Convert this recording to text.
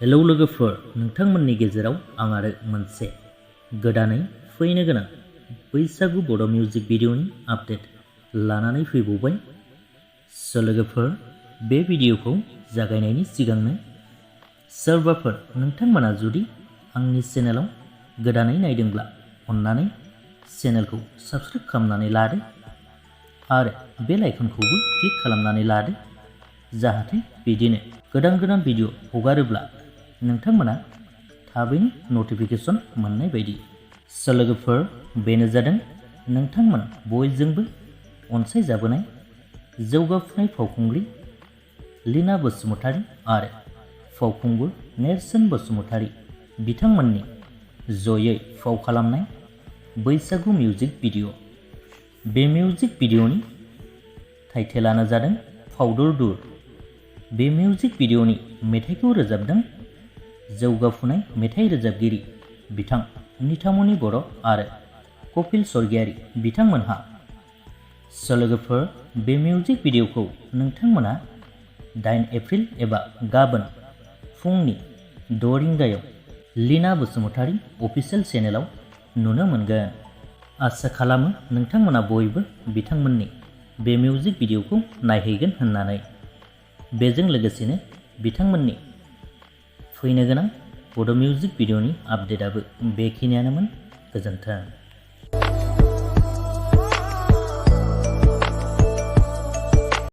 Hello लोगोफोर, नोंथांमोननि गेजेराव आं आरो मोनसे गोदानै फैनो गोनां बैसागु बड' मिउजिक भिडिअनि आपडेट लानानै फैबावबाय। लोगोफोर, बे भिडिअखौ जागायनायनि सिगांनो सोरबाफोर नोंथांमोना जुदि आंनि चेनेलाव गोदानै नायदोंब्ला अन्नानै चेनेलखौ साबस्क्राइब खालामनानै लादो आरो बेल आइकनखौबो क्लिक खालामनानै लादो, जाहाथे बिदिनो गोदान भिडिअ हगारोब्ला नोंथांमोना थाबैनो नटिफिकेशन मोननाय बायदि। लोगोफोर, बेनो जादों नोंथांमोन बयजोंबो अनसायजाबोनाय जौगाफुनाय फावखुंग्रि लीना बसुमतारी आरो फावखुंगुर नेरसोन बसुमतारी बिथांमोननि जयै फाव खालामनाय बैसागु मिउजिक भिडिअ। बे मिउजिक भिडिअनि टाइटेलानो जादों फाउदुर दुर। बे मिउजिक भिडिअनि मेथाइखौ रोजाबदों जौगाफुनाय मेथाइ रोजाबगिरि बिथां नितामनि बर' आरो कपिल स्वर्गियारि बिथांमोनहा। लोगोफोर, बे मिउजिक भिडिअखौ नोंथांमोना 8 एप्रिल एबा गाबोन फुंनि 6 रिंगायाव लीना बसुमतारी अफिसियेल चेनेलाव नुनो मोनगोन। आसा खालामो नोंथांमोना बयबो बिथांमोननि बे मिउजिक भिडिअखौ नायहैगोन होननानै। बेजों लोगोसेनो बिथांमोननि फैनो गोनां बड' मिउजिक भिडिअनि आपडेटआबो बेखिनियानोमोन। गोजोन्थों।